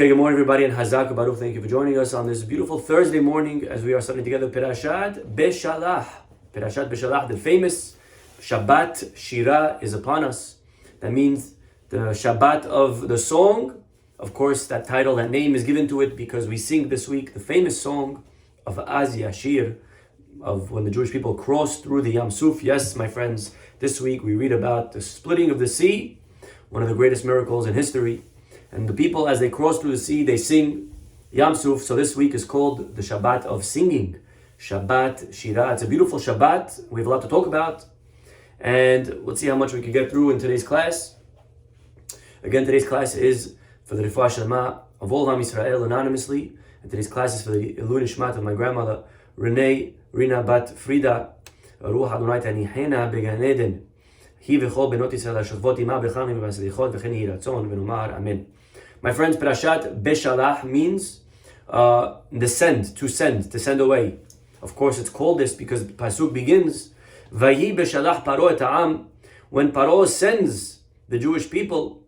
Okay, good morning, everybody, and Hazak Baruch. Thank you for joining us on this beautiful Thursday morning as we are studying together Perashat Beshalah. Perashat Beshalah, the famous Shabbat Shira is upon us. That means the Shabbat of the song. Of course, that title, that name is given to it because we sing this week the famous song of Az Yashir, of when the Jewish people crossed through the Yam Suf. Yes, my friends, this week we read about the splitting of the sea, one of the greatest miracles in history. And the people, as they cross through the sea, they sing Yam Suf. So this week is called the Shabbat of singing, Shabbat Shira. It's a beautiful Shabbat. We have a lot to talk about. And let's see how much we can get through in today's class. Again, today's class is for the Refuah Shlema of all Am Yisrael anonymously. And today's class is for the Ilui Nishmat of my grandmother, Rina Bat Frida, Ruach Adonai Tanihena Began Eden. My friends, Perashat Beshalah means to send away. Of course, it's called this because the pasuk begins, Vayi Beshalah Paro et ha'am. When Paro sends the Jewish people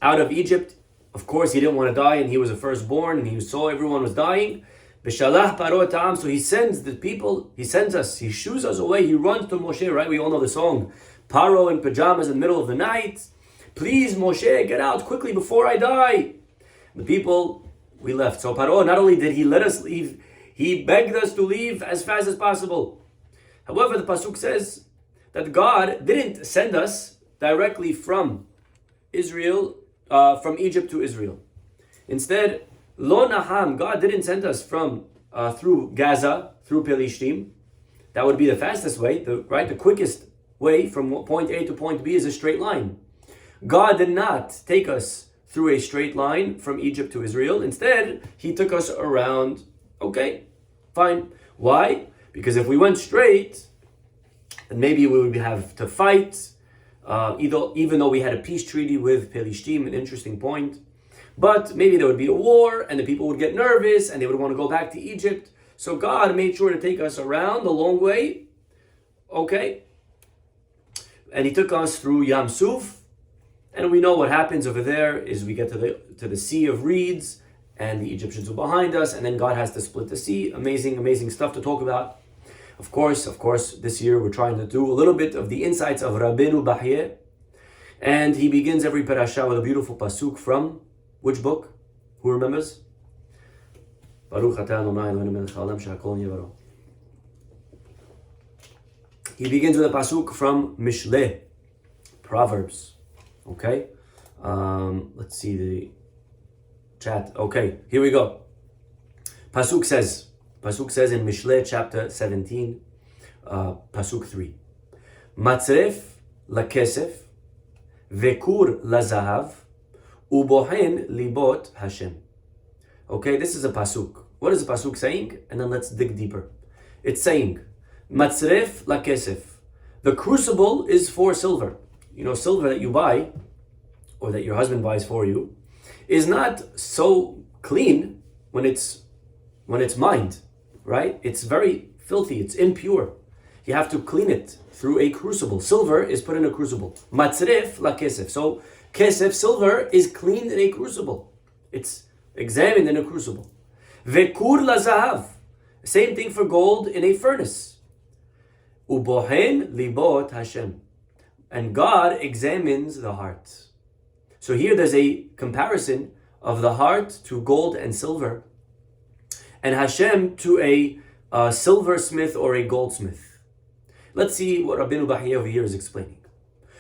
out of Egypt, of course, he didn't want to die, and he was a firstborn, and he saw everyone was dying. Beshalah Paro et ha'am. So he sends the people, he sends us, he shoos us away, he runs to Moshe, right? We all know the song. Paro in pajamas in the middle of the night. Please, Moshe, get out quickly before I die. The people, we left. So Paro, not only did he let us leave, he begged us to leave as fast as possible. However, the pasuk says that God didn't send us directly from Israel, from Egypt to Israel. Instead, Lo Naham, God didn't send us from through Gaza, through Pelishtim. That would be the fastest way, the quickest way from point A to point B is a straight line. God did not take us through a straight line from Egypt to Israel. Instead, he took us around. Okay, fine. Why? Because if we went straight, then maybe we would have to fight, even though we had a peace treaty with Pelishtim, an interesting point. But maybe there would be a war, and the people would get nervous, and they would want to go back to Egypt. So God made sure to take us around the long way. Okay. And he took us through Yam Suf, and we know what happens over there is we get to the Sea of Reeds, and the Egyptians are behind us, and then God has to split the sea. Amazing stuff to talk about. Of course, this year we're trying to do a little bit of the insights of Rabbeinu Bahye, and he begins every parasha with a beautiful pasuk from which book? Who remembers? Baruch atah Adonai Eloheinu melech haolam she'hakol niyeh. He begins with a pasuk from Mishle, Proverbs. Okay, let's see the chat. Okay, here we go. Pasuk says in Mishle chapter 17, pasuk 3. Matzref lakesef, vekur lazahav, ubohen libot Hashem. Okay, this is a pasuk. What is the pasuk saying? And then let's dig deeper. It's saying, Matzref lakesef. The crucible is for silver. You know, silver that you buy, or that your husband buys for you, is not so clean when it's mined, right? It's very filthy, it's impure. You have to clean it through a crucible. Silver is put in a crucible. Matzref lakesef. So kesef, silver, is cleaned in a crucible. It's examined in a crucible. Vekur lazahav. Same thing for gold in a furnace. Ubohen libot Hashem. And God examines the heart. So here there's a comparison of the heart to gold and silver, and Hashem to a silversmith or a goldsmith. Let's see what Rabbeinu Bahye over here is explaining.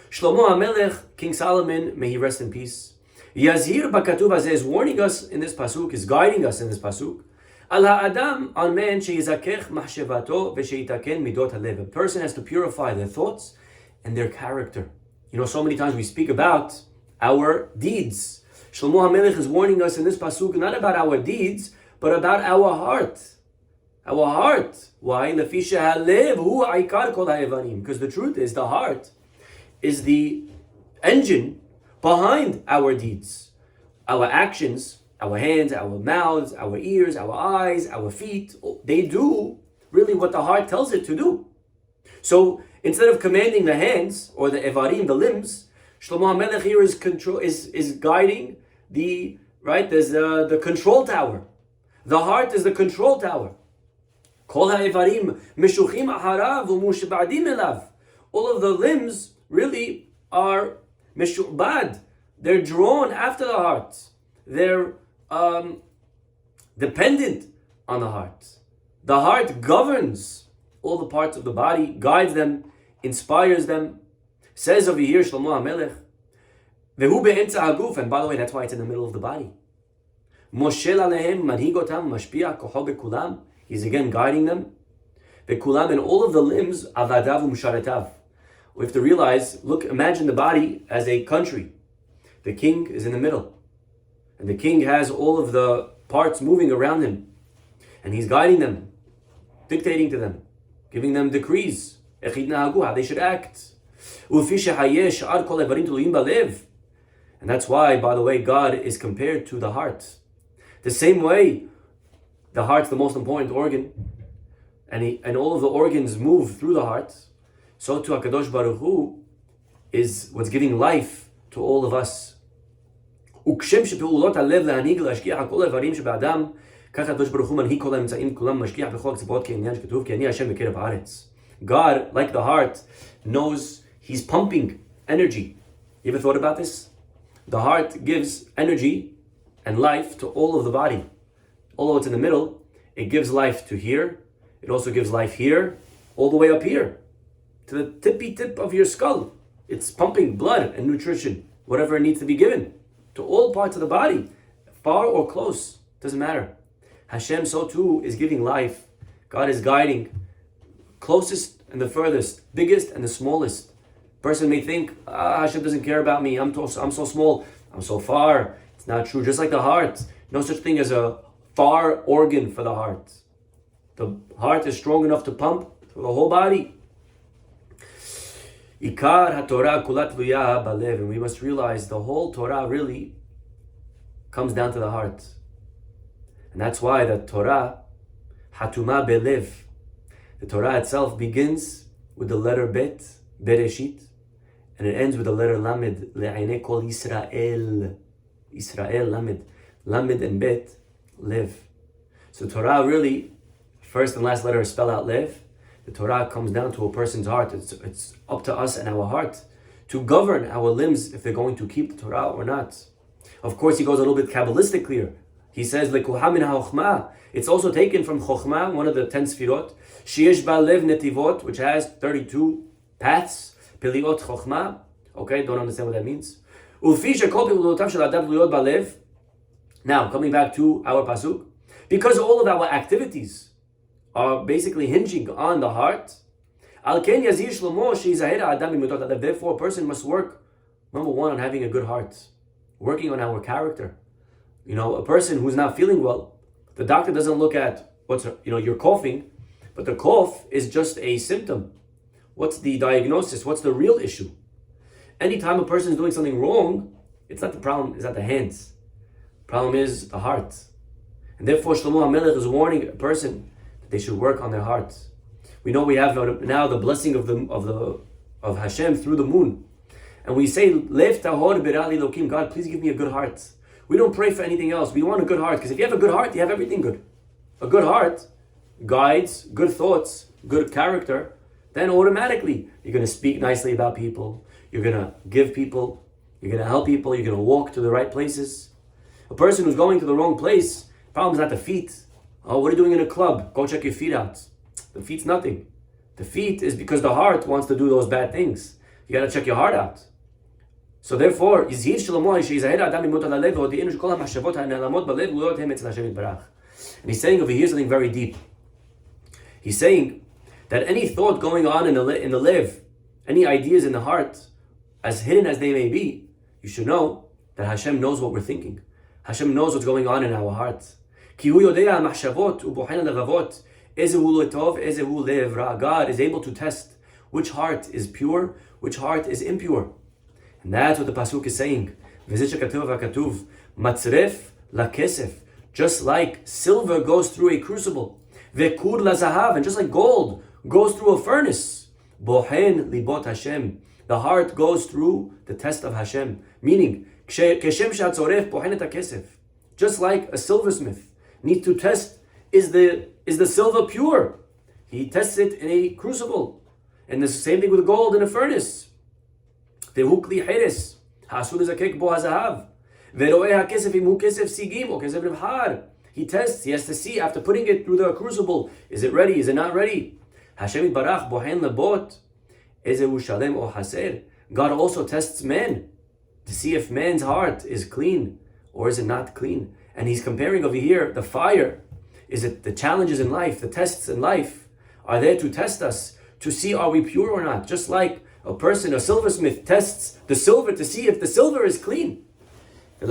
Shlomo HaMelech, King Solomon, may he rest in peace, Yazhir Bakatuv Hazeh, is warning us in this pasuk, is guiding us in this pasuk. Al ha'adam, on man, sheyizakech machshevato v'sheyitaken midot halev. A person has to purify their thoughts and their character. You know, so many times we speak about our deeds. Shlomo HaMelech is warning us in this pasuk not about our deeds, but about our heart. Our heart. Why? Lefisha halev hu aikar kol ha'evanim. Because the truth is, the heart is the engine behind our deeds, our actions. Our hands, our mouths, our ears, our eyes, our feet, they do really what the heart tells it to do. So instead of commanding the hands or the evarim, the limbs, Shlomo HaMelech here is guiding the right? There's the control tower. The heart is the control tower. All of the limbs really are mishubad. They're drawn after the heart. They're dependent on the heart. The heart governs all the parts of the body, guides them, inspires them. Says over here Shlomo HaMelech, Vehu be'entza haguf, and by the way, that's why it's in the middle of the body. Moshel alehem manhigotam mashpia koho bekulam. He's again guiding them. Bekulam, and all of the limbs, avadav u'msharetav. We have to realize, look, imagine the body as a country. The king is in the middle. And the king has all of the parts moving around him. And he's guiding them, dictating to them, giving them decrees, how they should act. And that's why, by the way, God is compared to the heart. The same way, the heart's the most important organ, and all of the organs move through the heart, so too HaKadosh Baruch Hu is what's giving life to all of us. God, like the heart, knows He's pumping energy. You ever thought about this? The heart gives energy and life to all of the body. Although it's in the middle, it gives life to here. It also gives life here, all the way up here, to the tippy tip of your skull. It's pumping blood and nutrition, whatever it needs to be given, to all parts of the body, far or close, doesn't matter. Hashem, so too, is giving life. God is guiding, closest and the furthest, biggest and the smallest. Person may think, Hashem doesn't care about me, I'm so small, I'm so far. It's not true. Just like the heart, no such thing as a far organ for the heart. The heart is strong enough to pump through the whole body. Ikar HaTorah kulat luya balev, and we must realize the whole Torah really comes down to the heart. And that's why the Torah, hatuma belev, the Torah itself begins with the letter Bet, Bereshit, and it ends with the letter Lamed, le'ainei kol Yisrael. Israel, Lamed. Lamed and Bet, Lev. So Torah really, first and last letter spell out Lev. The Torah comes down to a person's heart. It's up to us and our heart to govern our limbs if they're going to keep the Torah or not. Of course, he goes a little bit Kabbalistic here. He says, Lekuha min ha'chokhmah. It's also taken from Chokhmah, one of the 10 Sfirot. Sheyesh ba lev netivot, which has 32 paths. Peliot Chokhmah. Okay, don't understand what that means. Now, coming back to our pasuk, because all of our activities are basically hinging on the heart, therefore a person must work, number one, on having a good heart, working on our character. A person who's not feeling well, the doctor doesn't look at you're coughing, but the cough is just a symptom. What's the diagnosis? What's the real issue? Anytime a person is doing something wrong, it's not the problem, it's not the hands. The problem is the heart. And therefore Shlomo HaMelech is warning a person that they should work on their hearts. We know we have now the blessing of Hashem through the moon. And we say, Lev tahor berali lokim, God, please give me a good heart. We don't pray for anything else. We want a good heart, because if you have a good heart, you have everything good. A good heart guides good thoughts, good character, then automatically you're going to speak nicely about people. You're going to give people, you're going to help people, you're going to walk to the right places. A person who's going to the wrong place, the problem is not the feet. Oh, what are you doing in a club? Go check your feet out. The feet's nothing. The feet is because the heart wants to do those bad things. You got to check your heart out. So therefore, and he's saying over here something very deep. He's saying that any thought going on in the lev, any ideas in the heart, as hidden as they may be, you should know that Hashem knows what we're thinking. Hashem knows what's going on in our hearts. God is able to test which heart is pure, which heart is impure. And that's what the pasuk is saying. Just like silver goes through a crucible, and just like gold goes through a furnace, the heart goes through the test of Hashem. Meaning, Just like a silversmith needs to test, is the silver pure? He tests it in a crucible. And the same thing with gold in a furnace. He tests, he has to see after putting it through the crucible, is it ready, is it not ready? God also tests men to see if man's heart is clean or is it not clean. And he's comparing over here the fire. Is it the challenges in life, the tests in life are there to test us, to see are we pure or not. Just like a silversmith tests the silver to see if the silver is clean. A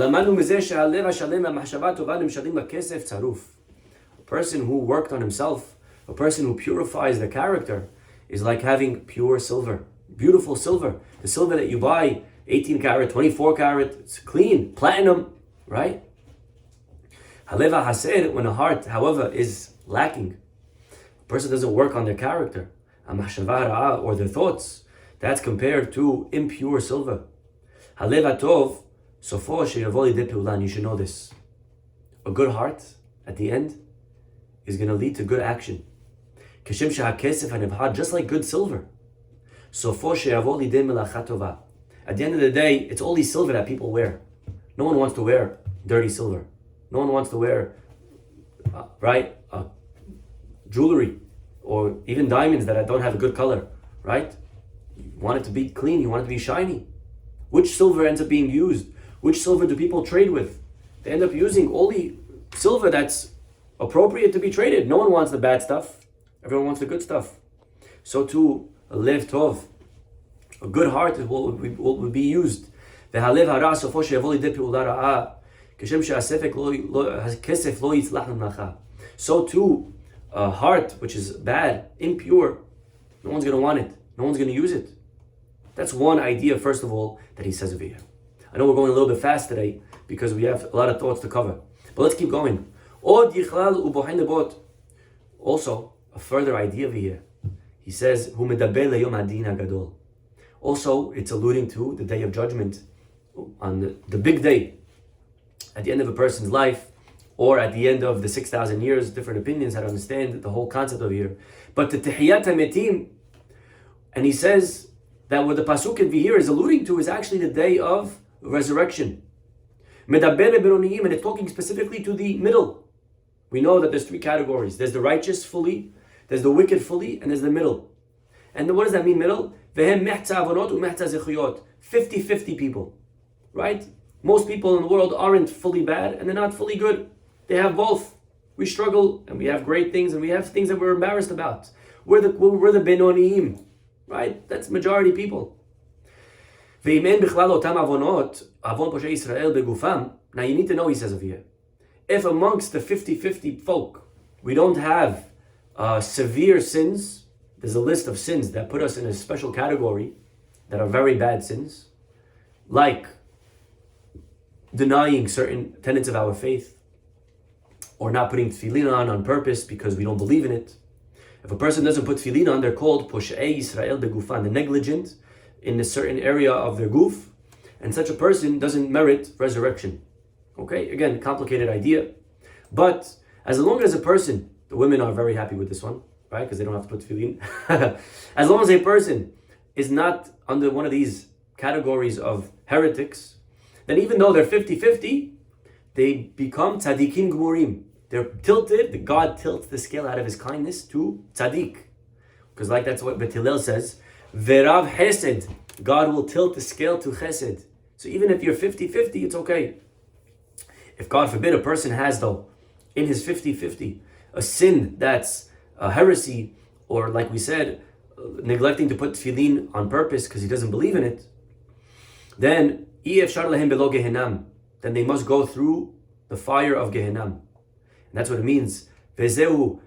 person who worked on himself, a person who purifies the character, is like having pure silver, beautiful silver. The silver that you buy, 18 karat, 24 karat, it's clean, platinum, right? When a heart, however, is lacking, a person doesn't work on their character, or their thoughts, that's compared to impure silver. You should know this. A good heart, at the end, is going to lead to good action. Just like good silver. At the end of the day, it's only silver that people wear. No one wants to wear dirty silver. No one wants to wear, jewelry or even diamonds that don't have a good color, right? You want it to be clean, you want it to be shiny. Which silver ends up being used? Which silver do people trade with? They end up using only silver that's appropriate to be traded. No one wants the bad stuff. Everyone wants the good stuff. So too, a lev tov, a good heart is what would be used. So too, a heart which is bad, impure, no one's going to want it. No one's going to use it. That's one idea, first of all, that he says over here. I know we're going a little bit fast today because we have a lot of thoughts to cover. But let's keep going. Also, a further idea over here. He says, also, it's alluding to the day of judgment, on the big day, at the end of a person's life, or at the end of the 6,000 years, different opinions how to understand the whole concept over here. But the Tehiyat HaMetim, and he says that what the Pasuk in here is alluding to is actually the day of resurrection. And it's talking specifically to the middle. We know that there's three categories. There's the righteous fully, there's the wicked fully, and there's the middle. And what does that mean, middle? 50-50 people, right? Most people in the world aren't fully bad and they're not fully good. They have both. We struggle and we have great things and we have things that we're embarrassed about. We're the Benoniim, right? That's majority people. Now you need to know, he says over here, if amongst the 50-50 folk, we don't have severe sins, there's a list of sins that put us in a special category that are very bad sins, like denying certain tenets of our faith, or not putting tefillin on purpose because we don't believe in it. If a person doesn't put tefillin on, they're called Posh'ei Yisrael begufan, the negligent in a certain area of their goof, and such a person doesn't merit resurrection. Okay, again, complicated idea, but as long as a person, the women are very happy with this one, right? Because they don't have to put tefillin. As long as a person is not under one of these categories of heretics, then even though they're 50-50, they become tzaddikim gmurim. They're tilted, God tilts the scale out of his kindness to tzaddik. Because like that's what Bet Hillel says, Verav Hesed, God will tilt the scale to Chesed. So even if you're 50-50, it's okay. If God forbid a person has though, in his 50-50, a sin that's a heresy, or like we said, neglecting to put tefillin on purpose because he doesn't believe in it, then they must go through the fire of Gehenna. And that's what it means. That's what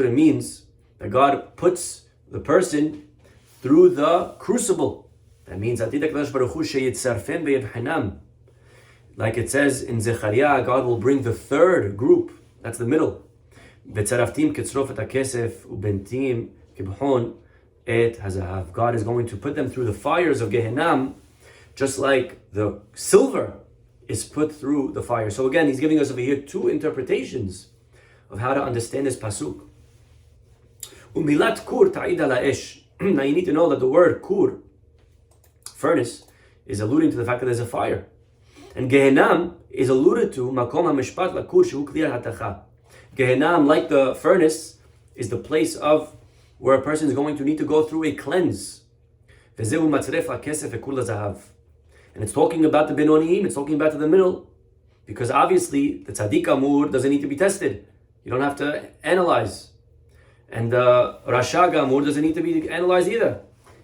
it means, that God puts the person through the crucible. That means, like it says in Zechariah, God will bring the third group, that's the middle. God is going to put them through the fires of Gehenna just like the silver is put through the fire. So again, he's giving us over here two interpretations of how to understand this pasuk. Umilat kur ta'id ala ish. Now you need to know that the word kur, furnace, is alluding to the fact that there's a fire. And Gehenam is alluded to makom hamishpat lakur shehu kliyat hatacha. Gehenam, like the furnace, is the place of where a person is going to need to go through a cleanse. Vezehu matzref hakesef vekul hazahav. And it's talking about the Benoniim, it's talking about the middle. Because obviously, the Tzaddik Amur doesn't need to be tested. You don't have to analyze. And the Rasha Amur doesn't need to be analyzed either.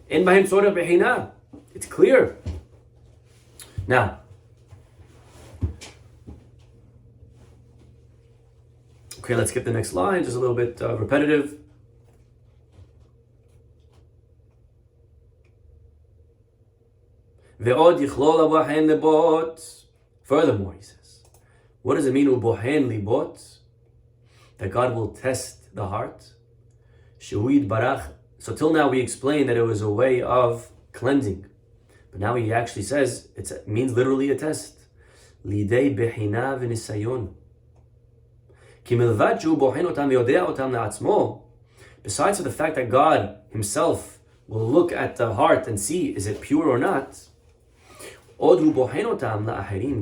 In Bahim Sorah Behina. It's clear. Now, okay, let's skip the next line, just a little bit repetitive. Furthermore, he says, what does it mean, ubohen libot? That God will test the heart. Shuid barach. So till now we explained that it was a way of cleansing. But now he actually says it means literally a test. Lidei behina v'nisayon. Ki milvad shu bohen otam v'yodea otam la'atzmo. Besides the fact that God himself will look at the heart and see, is it pure or not?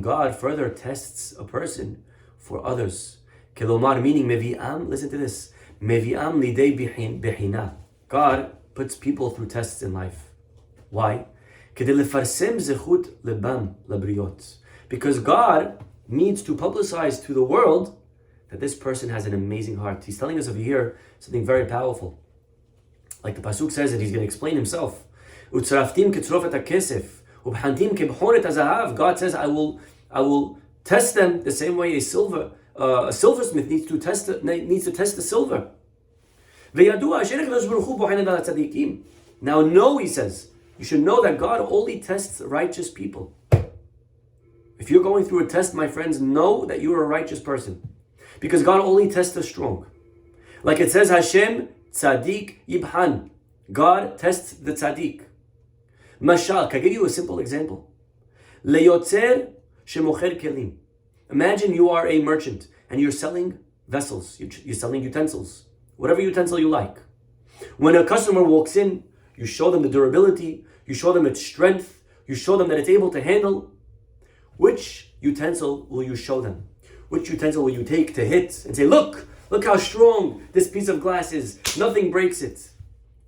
God further tests a person for others. Kilomar, meaning mevi'am, listen to this. Mevi'am lidei behina. God puts people through tests in life. Why? Because God needs to publicize to the world that this person has an amazing heart. He's telling us over here something very powerful. Like the pasuk says that he's going to explain himself. God says, I will test them the same way a silversmith needs to test the silver. Now know, he says, you should know that God only tests righteous people. If you're going through a test, my friends, know that you are a righteous person. Because God only tests the strong. Like it says, Hashem tzaddik yibhan. God tests the tzaddik. Mashal, can I give you a simple example? Leyotzer shemocher kelim. Imagine you are a merchant and you're selling vessels. You're selling utensils. Whatever utensil you like. When a customer walks in, you show them the durability, you show them its strength, you show them that it's able to handle. Which utensil will you show them? Which utensil will you take to hit and say, look how strong this piece of glass is. Nothing breaks it.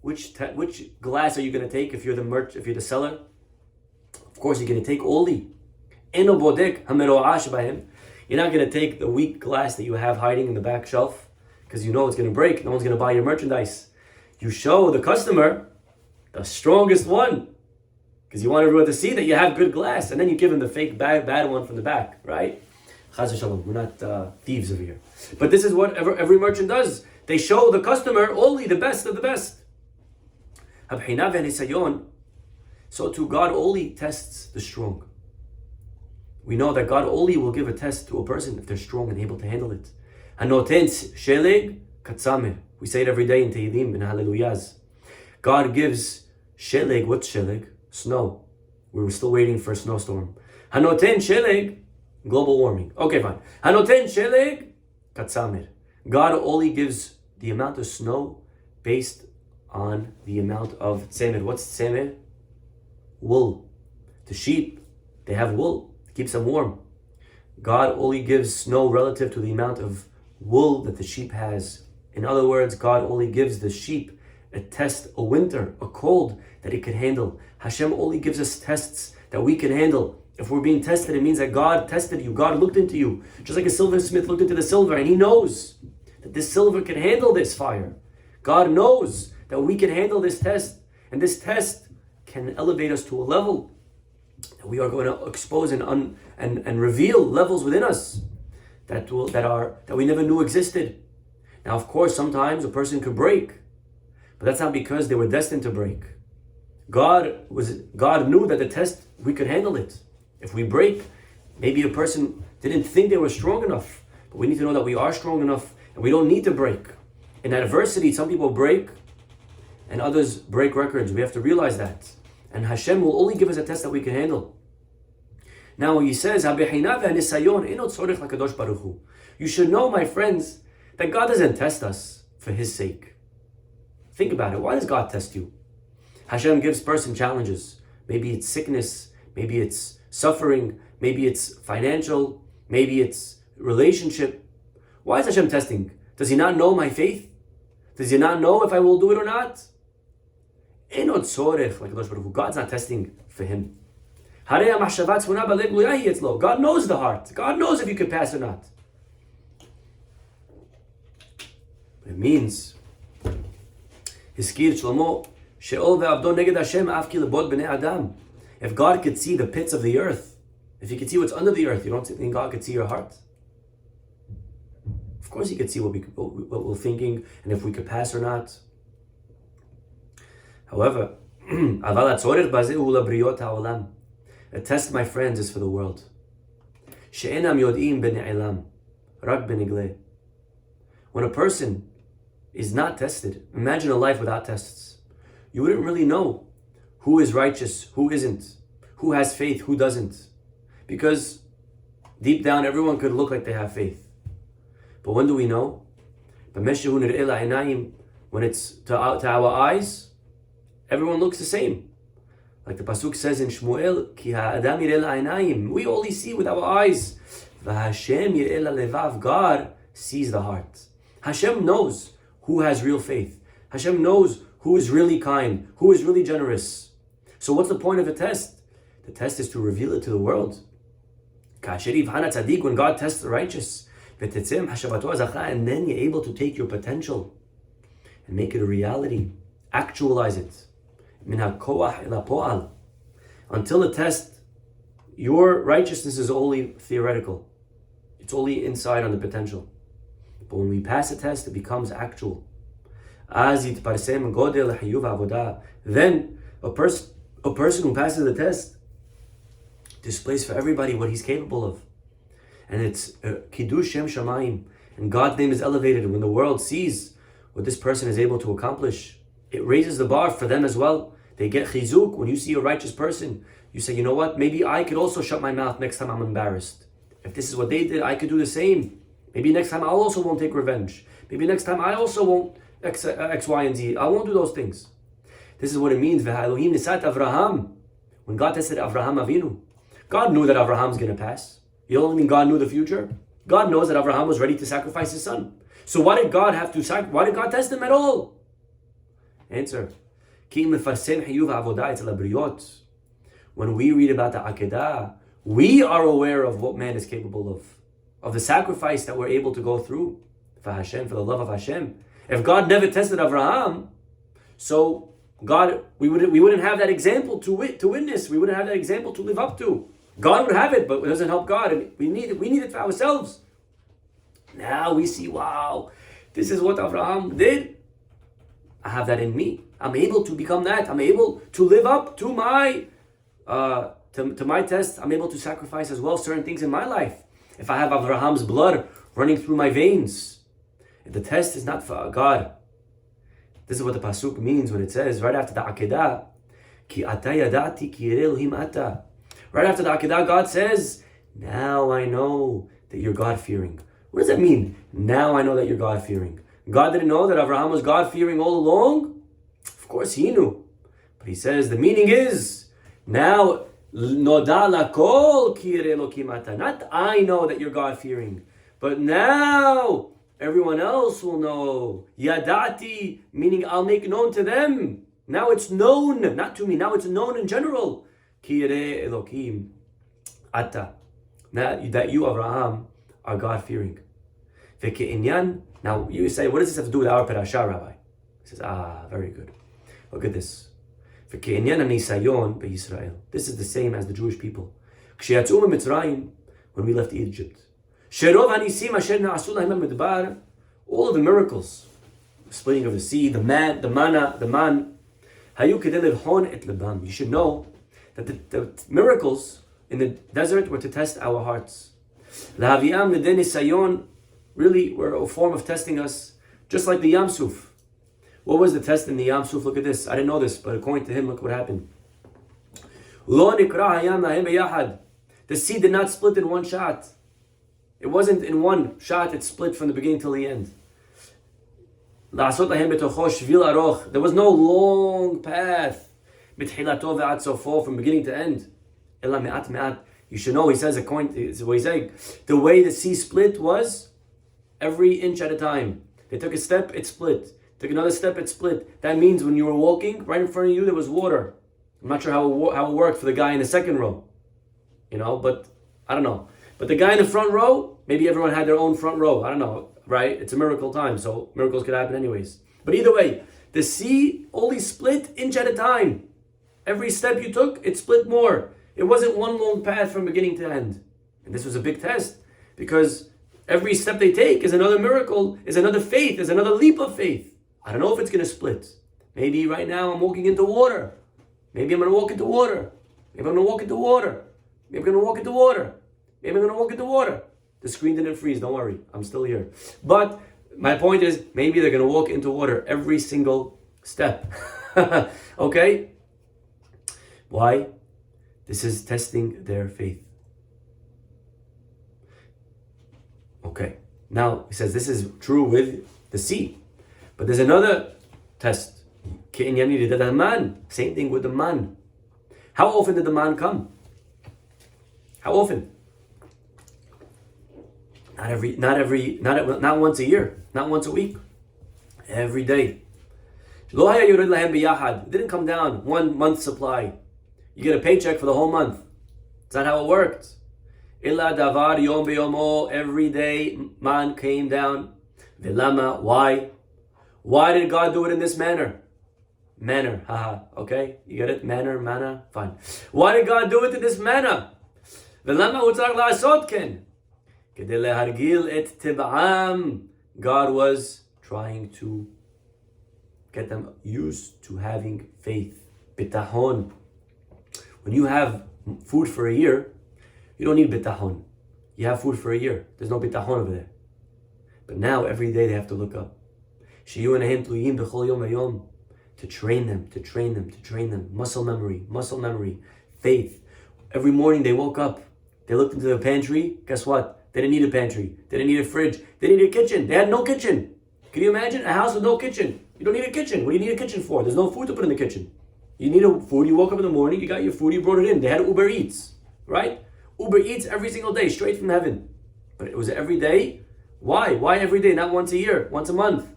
Which glass are you going to take if you're the seller? Of course, you're going to take Oli. You're not going to take the weak glass that you have hiding in the back shelf because you know it's going to break. No one's going to buy your merchandise. You show the customer the strongest one because you want everyone to see that you have good glass, and then you give them the fake bad one from the back, right? Chaz v'shalom. We're not thieves over here. But this is what every merchant does. They show the customer only the best of the best. So too, God only tests the strong. We know that God only will give a test to a person if they're strong and able to handle it. We say it every day in Tehillim and Hallelujahs. God gives sheleg. What's sheleg? Snow. We were still waiting for a snowstorm. Hanoten sheleg, global warming. Okay, fine. Hanoten sheleg, katsamer. God only gives the amount of snow based on the amount of tzemer. What's tzemer? Wool. The sheep, they have wool. It keeps them warm. God only gives snow relative to the amount of wool that the sheep has. In other words, God only gives the sheep a test, a winter, a cold that it can handle. Hashem only gives us tests that we can handle. If we're being tested, it means that God tested you. God looked into you. Just like a silversmith looked into the silver, and he knows that this silver can handle this fire. God knows that we can handle this test. And this test can elevate us to a level that we are going to expose and reveal levels within us that we never knew existed. Now, of course, sometimes a person could break, but that's not because they were destined to break. God knew that the test, we could handle it. If we break, maybe a person didn't think they were strong enough, but we need to know that we are strong enough and we don't need to break. In adversity, some people break and others break records. We have to realize that. And Hashem will only give us a test that we can handle. Now he says, you should know, my friends, that God doesn't test us for His sake. Think about it. Why does God test you? Hashem gives person challenges. Maybe it's sickness, maybe it's suffering, maybe it's financial, maybe it's relationship. Why is Hashem testing? Does He not know my faith? Does He not know if I will do it or not? God's not testing for him. God knows the heart. God knows if you can pass or not. It means if God could see the pits of the earth, if He could see what's under the earth, you don't think God could see your heart? Of course He could see what we're thinking and if we could pass or not. However, a test, my friends, is for the world. When a person is not tested, imagine a life without tests. You wouldn't really know who is righteous, who isn't, who has faith, who doesn't. Because deep down, everyone could look like they have faith. But when do we know? When it's to our eyes, everyone looks the same. Like the pasuk says in Shmuel, Ki ha'adam yireh la'einayim. We only see with our eyes. V'Hashem yireh la'levav. God sees the heart. Hashem knows who has real faith. Hashem knows who is really kind, who is really generous. So what's the point of a test? The test is to reveal it to the world. When God tests the righteous, and then you're able to take your potential and make it a reality, actualize it. Until the test, your righteousness is only theoretical. It's only inside on the potential. But when we pass a test, it becomes actual. Then a person who passes the test displays for everybody what he's capable of. And it's Kiddush Shem Shamayim. And God's name is elevated. When the world sees what this person is able to accomplish, it raises the bar for them as well. They get chizuk. When you see a righteous person, you say, you know what? Maybe I could also shut my mouth next time I'm embarrassed. If this is what they did, I could do the same. Maybe next time I also won't take revenge. Maybe next time I also won't X, Y, and Z. I won't do those things. This is what it means. When God tested Avraham Avinu, God knew that Abraham's going to pass. You don't mean God knew the future? God knows that Abraham was ready to sacrifice his son. So why did God why did God test him at all? Answer. When we read about the Akedah, we are aware of what man is capable of the sacrifice that we're able to go through for Hashem, for the love of Hashem. If God never tested Abraham, so God, we wouldn't have that example to witness. We wouldn't have that example to live up to. God would have it, but it doesn't help God, and we need it for ourselves. Now we see, wow, this is what Abraham did. I have that in me. I'm able to become that. I'm able to live up to my to my test. I'm able to sacrifice as well certain things in my life. If I have Abraham's blood running through my veins, the test is not for God. This is what the pasuk means when it says right after the Akedah, Ki ata yadati ki yireh Elohim ata. Right after the Akedah, God says, now I know that you're God-fearing. What does that mean? Now I know that you're God-fearing. God didn't know that Abraham was God-fearing all along? Of course he knew. But he says the meaning is, now, noda lakol ki yireh Elohim ata. Not I know that you're God-fearing, but now everyone else will know. Yadati, meaning I'll make known to them. Now it's known, not to me, now it's known in general. Ki yireh Elohim ata. That you, Abraham, are God-fearing. Now you say, what does this have to do with our parasha, Rabbi? He says, very good. Look at this. This is the same as the Jewish people. When we left Egypt. All of the miracles, the splitting of the sea, the man, the manna, the man. You should know that the miracles in the desert were to test our hearts. Really were a form of testing us, just like the Yam Suf. What was the test in the Yam Suf? Look at this. I didn't know this, but according to him, look what happened. Lo nikra hayam lahem beyahad. The sea did not split in one shot. It wasn't in one shot, it split from the beginning till the end. There was no long path from beginning to end. You should know, he says, the way the sea split was every inch at a time. They took a step, it split. Took another step, it split. That means when you were walking, right in front of you, there was water. I'm not sure how it worked for the guy in the second row. But I don't know. But the guy in the front row, maybe everyone had their own front row. I don't know, right? It's a miracle time, so miracles could happen anyways. But either way, the sea only split inch at a time. Every step you took, it split more. It wasn't one long path from beginning to end. And this was a big test, because every step they take is another miracle, is another faith, is another leap of faith. I don't know if it's going to split. Maybe right now I'm walking into water. Maybe I'm going to walk into water. Maybe I'm going to walk into water. Maybe I'm going to walk into water. Maybe I'm going to walk into water. The screen didn't freeze, don't worry. I'm still here. But my point is, maybe they're going to walk into water every single step. Okay? Why? This is testing their faith. Okay. Now, he says this is true with the sea. But there's another test. Same thing with the man. How often did the man come? How often? Not once a year, not once a week. Every day. It didn't come down 1 month's supply. You get a paycheck for the whole month. That's not how it worked. Every day man came down. Why? Why did God do it in this manner? Okay? You get it? Manner, fine. Why did God do it in this manner? God was trying to get them used to having faith. Bitahon. When you have food for a year, you don't need bitahon. You have food for a year. There's no bitahon over there. But now, every day they have to look up. To train them. Muscle memory, faith. Every morning they woke up. They looked into the pantry. Guess what? They didn't need a pantry. They didn't need a fridge. They didn't need a kitchen. They had no kitchen. Can you imagine a house with no kitchen? You don't need a kitchen. What do you need a kitchen for? There's no food to put in the kitchen. You need food. You woke up in the morning. You got your food. You brought it in. They had Uber Eats, right? Uber Eats every single day, straight from heaven. But it was every day. Why? Why every day? Not once a year, once a month.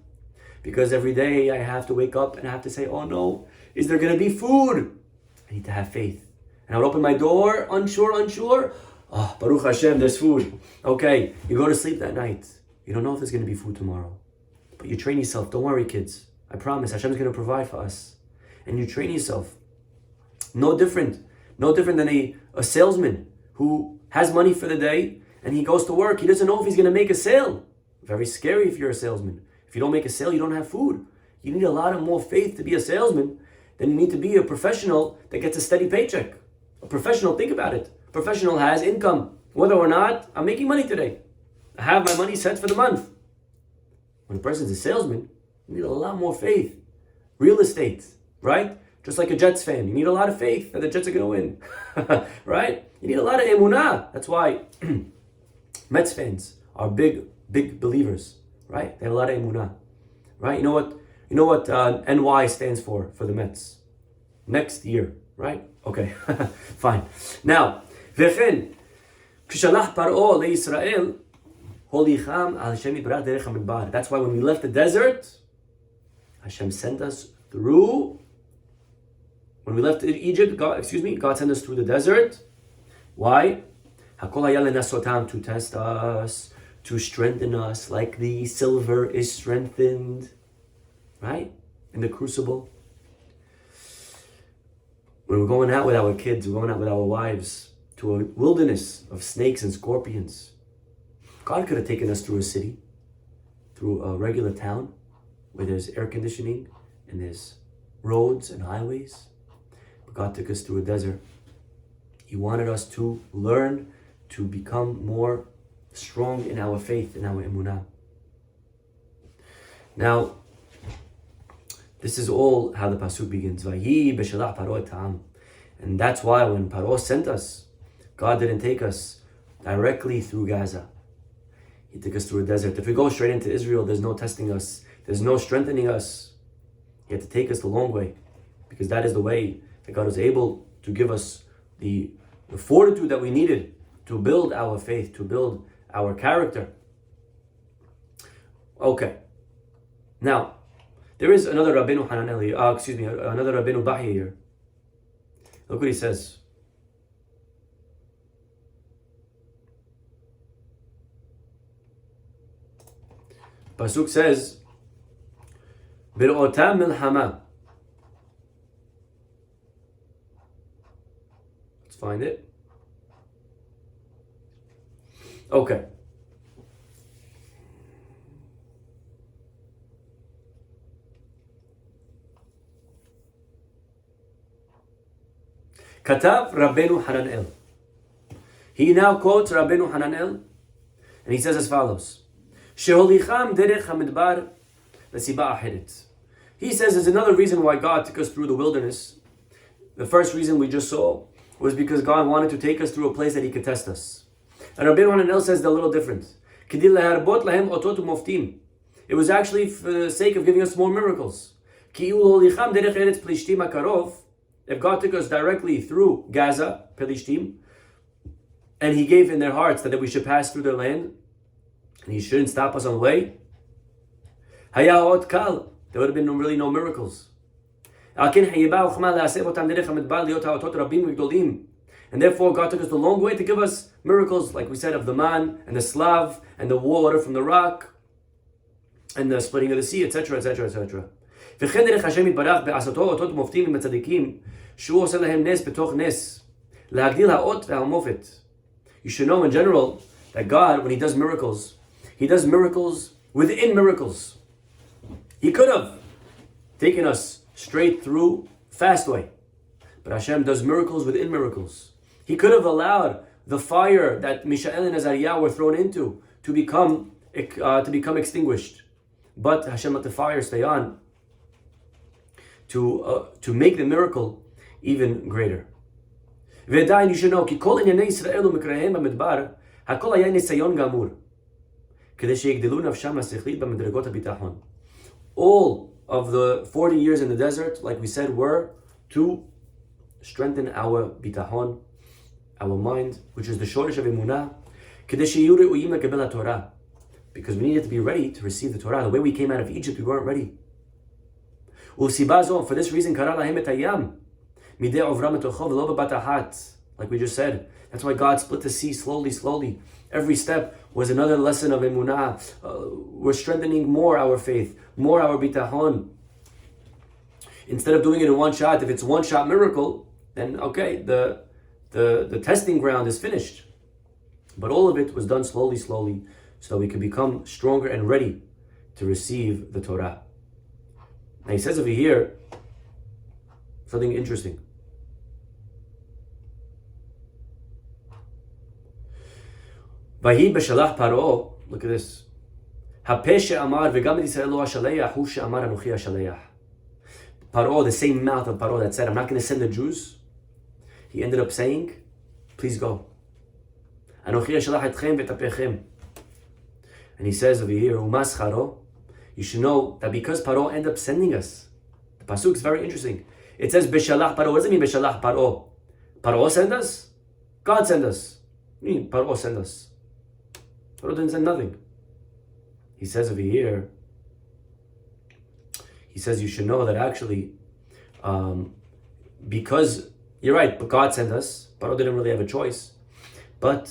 Because every day I have to wake up and I have to say, oh no, is there going to be food? I need to have faith. And I would open my door, unsure. Oh, Baruch Hashem, there's food. Okay, you go to sleep that night. You don't know if there's going to be food tomorrow. But you train yourself. Don't worry, kids. I promise, Hashem's going to provide for us. And you train yourself. No different than a salesman who has money for the day and he goes to work. He doesn't know if he's going to make a sale. Very scary if you're a salesman. If you don't make a sale, you don't have food. You need a lot of more faith to be a salesman than you need to be a professional that gets a steady paycheck. A professional, think about it. A professional has income. Whether or not, I'm making money today. I have my money set for the month. When a person's a salesman, you need a lot more faith. Real estate, right? Just like a Jets fan, you need a lot of faith that the Jets are going to win, right? You need a lot of emunah. That's why Mets fans are big believers, right? They have a lot of emunah, right? You know what NY stands for the Mets? Next year, right? Okay, fine. Now, וכן, כששלח פרעה לישראל, הוליכם על השם יתברך דרך המדבר. That's why when we left the desert, Hashem sent us through. When we left Egypt, God sent us through the desert. Why? Hakol haya lenasotam, to test us, to strengthen us, like the silver is strengthened, right? In the crucible. When we're going out with our kids, we're going out with our wives to a wilderness of snakes and scorpions. God could have taken us through a city, through a regular town, where there's air conditioning and there's roads and highways. But God took us through a desert. He wanted us to learn to become more strong in our faith, in our emunah. Now, this is all how the pasuk begins. Vayi Beshalah Paro et ha'am. And that's why when Paro sent us, God didn't take us directly through Gaza. He took us through a desert. If we go straight into Israel, there's no testing us. There's no strengthening us. He had to take us the long way, because that is the way that God was able to give us the fortitude that we needed to build our faith, to build our character. Okay. Now, there is another Rabbeinu Hananel, another Rabbeinu Bahi here. Look what he says. Pasuk says, Bir'otam milhama. Let's find it. Okay. Katav Rabbeinu Hananel. He now quotes Rabbeinu Hananel, and he says as follows. Sheholicham derech hamidbar lesiba ahirit. He says there's another reason why God took us through the wilderness. The first reason we just saw was because God wanted to take us through a place that He could test us. And Rabbeinu Hananel says they're a little different. It was actually for the sake of giving us more miracles. If God took us directly through Gaza, Pelishtim, and He gave in their hearts that we should pass through their land, and He shouldn't stop us on the way, there would have been really no miracles. And therefore God took us the long way to give us miracles, like we said, of the man and the slav and the water from the rock and the splitting of the sea, etc., etc., etc. You should know in general that God, when He does miracles, He does miracles within miracles. He could have taken us straight through fast way, but Hashem does miracles within miracles. He could have allowed the fire that Mishael and Azariah were thrown into to become extinguished, but Hashem let the fire stay on to make the miracle even greater. ועדיין, you should know, כי כל ענייני ישראל ומקראיהם במדבר, הכל היה ניסיון גמור, כדי שיגדלו נפשם השכלית במדרגות הביטחון. All of the 40 years in the desert, like we said, were to strengthen our bitachon, our mind, which is the shoresh of emunah, כדי שיהיו ראויים לקבל התורה. Because we needed to be ready to receive the Torah. The way we came out of Egypt, we weren't ready. ולסיבה זו, for this reason, קרא להם את הים. Like we just said, that's why God split the sea slowly, slowly. Every step was another lesson of emunah. We're strengthening more our faith, more our bitachon. Instead of doing it in one shot, if it's one shot miracle, then okay, the testing ground is finished. But all of it was done slowly, slowly, so that we could become stronger and ready to receive the Torah. Now he says over here something interesting. Vahi Beshalah Paro, look at this. Hapeh she'amar v'gam et Yisrael lo hashaleach hu she'amar anochi hashaleach. Paro, the same mouth of Paro that said, I'm not going to send the Jews, he ended up saying, please go. Anochi hashaleach etchem v'tapechem. And he says over here, umascharo, you should know that because Paro ended up sending us, the pasuk is very interesting. It says Beshalah Paro. What does it mean Beshalah Paro? Paro sent us? God sent us. What do you mean Paro sent us? Paro didn't send nothing. He says over here, he says you should know that actually, because, you're right, but God sent us. Paro didn't really have a choice. But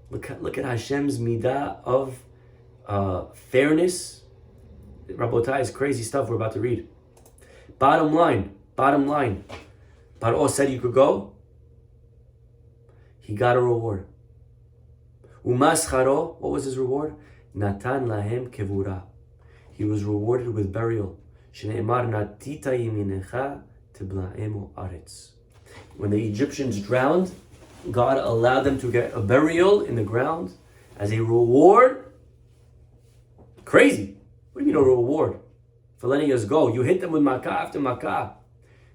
look at Hashem's midah of fairness. Rabotai is crazy stuff we're about to read. Bottom line. Paro said you could go. He got a reward. Umascharo, what was his reward? Natan lahem kevura. He was rewarded with burial. Shneimar natita yiminecha tiblaemu aretz. When the Egyptians drowned, God allowed them to get a burial in the ground as a reward. Crazy. What do you mean a reward? For letting us go. You hit them with makkah after makkah.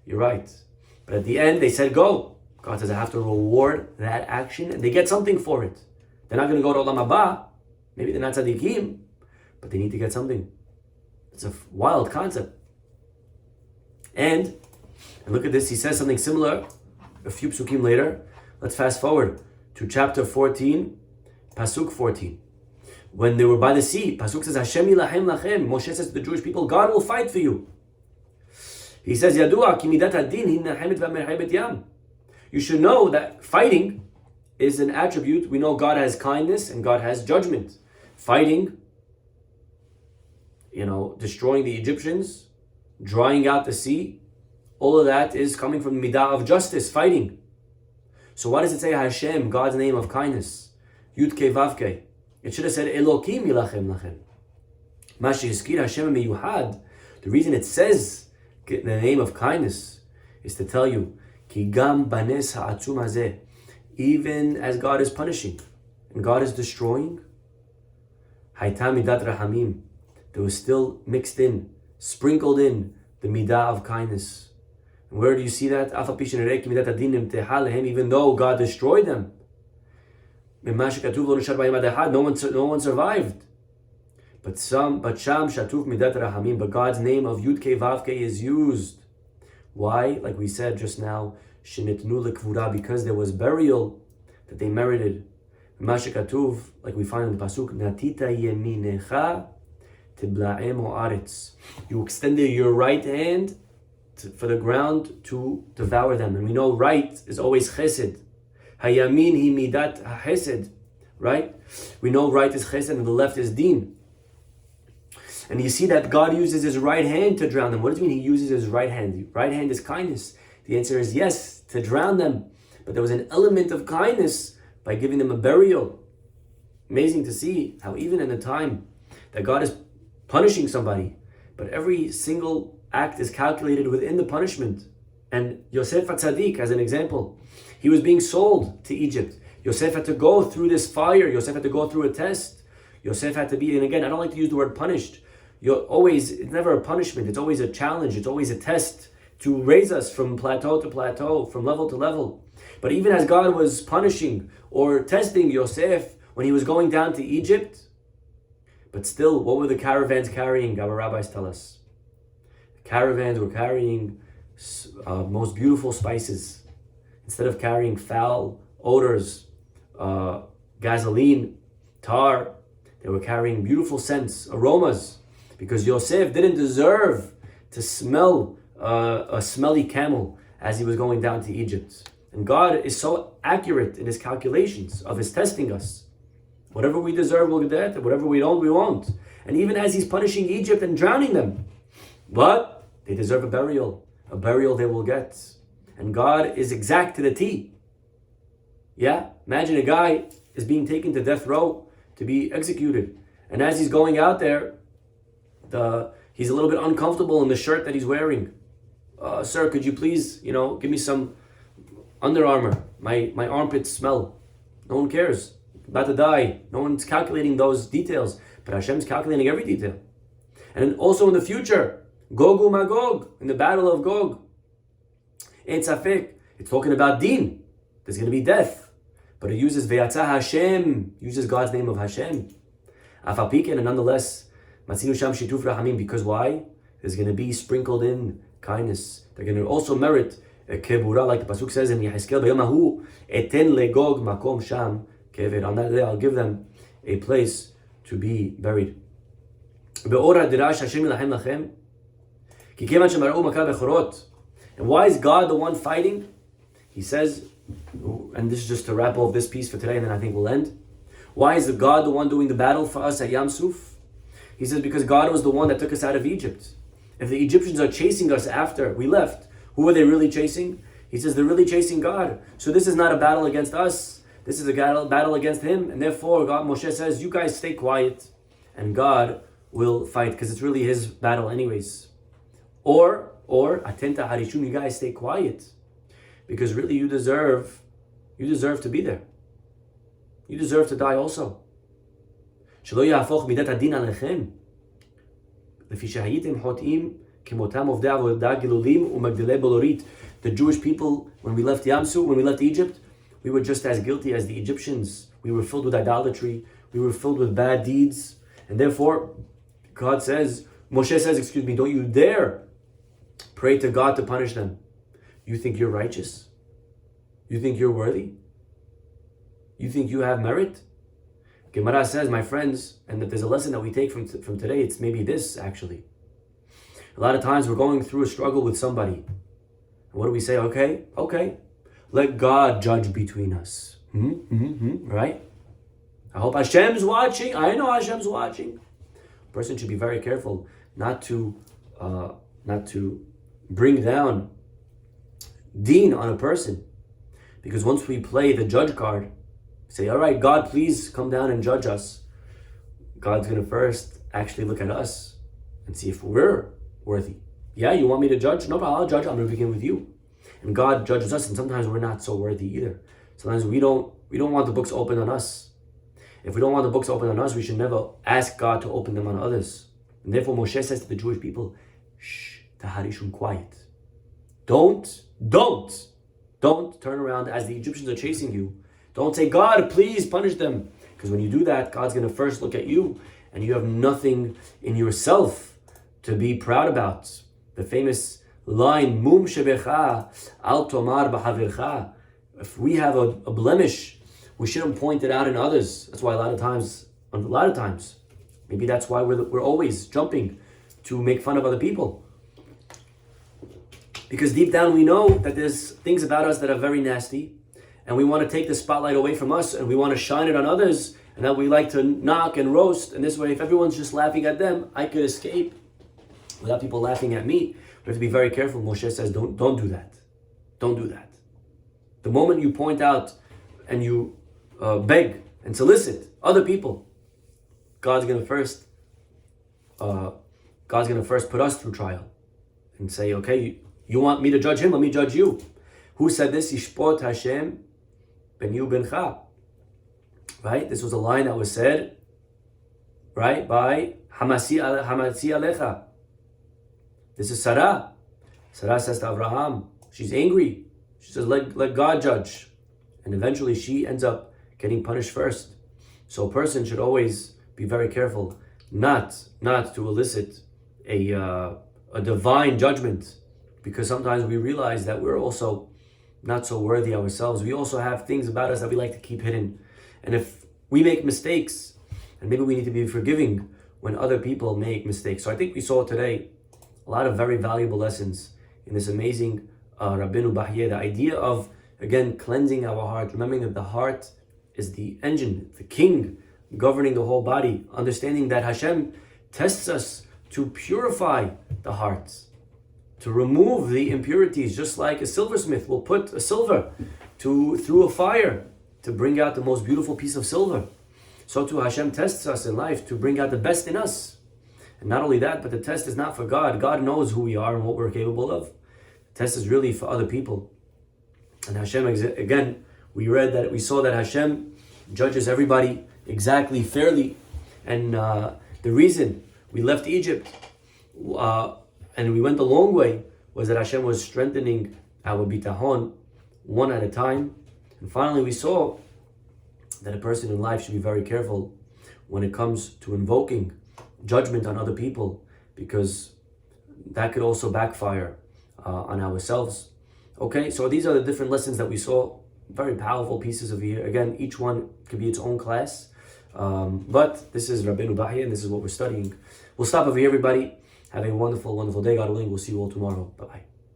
You're right. But at the end, they said, go. God says, I have to reward that action, and they get something for it. They're not going to go to Olam Haba. Maybe they're not tzaddikim, but they need to get something. It's a wild concept. And look at this, he says something similar a few psukim later. Let's fast forward to chapter 14, pasuk 14. When they were by the sea, pasuk says, Hashem yilahem lachem. Moshe says to the Jewish people, God will fight for you. He says, Yadua ki midat hadin hi nachemet v'merchebet yam. You should know that fighting is an attribute. We know God has kindness and God has judgment. Fighting, destroying the Egyptians, drying out the sea, all of that is coming from the midah of justice, fighting. So why does it say Hashem, God's name of kindness? Yud Kei Vav Kei. It should have said Elokim yilachem lachem. Mashi Hiskir Hashem miyuhad. The reason it says the name of kindness is to tell you, Ki gam banes ha'atzum hazeh. Even as God is punishing and God is destroying, Hayta midat rahamim. There was still mixed in, sprinkled in, the midah of kindness. And where do you see that? Even though God destroyed them, no one survived. But God's name of Yud Kei Vav Kei is used. Why? Like we said just now, because there was burial that they merited. Like we find in the pasuk, Natita yeminecha tiblaem ha'aretz. You extended your right hand for the ground to devour them. And we know right is always chesed. Hayamin hi midat ha'chesed. Right? We know right is chesed and the left is din. And you see that God uses his right hand to drown them. What does it mean he uses his right hand? The right hand is kindness. The answer is yes, to drown them. But there was an element of kindness by giving them a burial. Amazing to see how even in the time that God is punishing somebody, but every single act is calculated within the punishment. And Yosef HaTzadik, as an example, he was being sold to Egypt. Yosef had to go through this fire. Yosef had to go through a test. Yosef had to be, and again, I don't like to use the word punished. It's never a punishment. It's always a challenge. It's always a test to raise us from plateau to plateau, from level to level. But even as God was punishing or testing Yosef when he was going down to Egypt, but still, what were the caravans carrying? Our rabbis tell us. The caravans were carrying most beautiful spices. Instead of carrying foul odors, gasoline, tar, they were carrying beautiful scents, aromas, because Yosef didn't deserve to smell a smelly camel as he was going down to Egypt. And God is so accurate in his calculations of his testing us. Whatever we deserve, we'll get. Whatever we don't, we won't. And even as he's punishing Egypt and drowning them, but they deserve a burial. A burial they will get. And God is exact to the T. Yeah? Imagine a guy is being taken to death row to be executed. And as he's going out there, he's a little bit uncomfortable in the shirt that he's wearing. Sir, could you please, give me some Under Armour? My armpits smell. No one cares. I'm about to die. No one's calculating those details. But Hashem's calculating every detail. And also in the future, Gog u'Magog, in the battle of Gog. Ein Safek, it's talking about Din. There's going to be death. But it uses Ve'atzah Hashem, uses God's name of Hashem. Afapiken, and nonetheless, Matzinu Sham Shituf Rahamim, because why? There's going to be sprinkled in kindness. They're going to also merit a kebura, like the pasuk says in Yehezkel, B'yamahu eten legog makom sham kever. On that day, I'll give them a place to be buried. Be'ora dirash Hashem ilahem lachem, ki kevan shemar'u makah bechorot. And why is God the one fighting? He says, and this is just to wrap up this piece for today, and then I think we'll end. Why is God the one doing the battle for us at Yam Suf? He says, because God was the one that took us out of Egypt. If the Egyptians are chasing us after we left, who are they really chasing? He says, they're really chasing God. So this is not a battle against us. This is a battle against him. And therefore, Moshe says, you guys stay quiet, and God will fight, because it's really his battle anyways. Or, atenta harishun, you guys stay quiet, because really you deserve to be there. You deserve to die also. Shelo yahafoch midat hadin alechem, lefi shehayitem chotim The Jewish people, when we left Yamsu, when we left Egypt, we were just as guilty as the Egyptians. We were filled with idolatry. We were filled with bad deeds. And therefore, Moshe says, don't you dare pray to God to punish them. You think you're righteous? You think you're worthy? You think you have merit? Gemara says, my friends, and that there's a lesson that we take from today, it's maybe this actually. A lot of times we're going through a struggle with somebody. And what do we say? Okay. Let God judge between us. Right? I hope Hashem's watching. I know Hashem's watching. A person should be very careful not to bring down deen on a person. Because once we play the judge card, say, all right, God, please come down and judge us. God's going to first actually look at us and see if we're worthy. Yeah, you want me to judge? No problem, I'll judge. I'm going to begin with you. And God judges us, and sometimes we're not so worthy either. Sometimes we don't want the books open on us. If we don't want the books open on us, we should never ask God to open them on others. And therefore Moshe says to the Jewish people, shh, taharishun, quiet. Don't turn around as the Egyptians are chasing you. Don't say, God, please punish them. Because when you do that, God's going to first look at you, and you have nothing in yourself to be proud about. The famous line, Mum shebecha al tomar b'havircha. If we have a blemish, we shouldn't point it out in others. That's why a lot of times, maybe that's why we're always jumping to make fun of other people. Because deep down we know that there's things about us that are very nasty, and we want to take the spotlight away from us, and we want to shine it on others, and that we like to knock and roast. And this way, if everyone's just laughing at them, I could escape without people laughing at me. We have to be very careful. Moshe says, don't do that. Don't do that. The moment you point out and you beg and solicit other people, God's going to first put us through trial and say, okay, you want me to judge him? Let me judge you. Who said this? Yishpot Hashem ben yu bencha. Right? This was a line that was said, right, by Hamasi Alecha. This is Sarah. Sarah says to Abraham, she's angry. She says, let God judge. And eventually she ends up getting punished first. So a person should always be very careful not to elicit a divine judgment, because sometimes we realize that we're also not so worthy ourselves. We also have things about us that we like to keep hidden. And if we make mistakes, and maybe we need to be forgiving when other people make mistakes. So I think we saw today a lot of very valuable lessons in this amazing Rabbeinu Bahye, the idea of, again, cleansing our heart, remembering that the heart is the engine, the king governing the whole body, understanding that Hashem tests us to purify the heart, to remove the impurities, just like a silversmith will put a silver through a fire to bring out the most beautiful piece of silver. So too Hashem tests us in life to bring out the best in us. And not only that, but the test is not for God. God knows who we are and what we're capable of. The test is really for other people. And Hashem, again, we saw that Hashem judges everybody exactly, fairly. And the reason we left Egypt and we went a long way was that Hashem was strengthening our bitahon one at a time. And finally we saw that a person in life should be very careful when it comes to invoking judgment on other people, because that could also backfire on ourselves. Okay, so these are the different lessons that we saw. Very powerful pieces of here. Again, each one could be its own class. But this is Rabbeinu Bahye, and this is what we're studying. We'll stop over here, everybody. Have a wonderful, wonderful day. God willing, we'll see you all tomorrow. Bye-bye.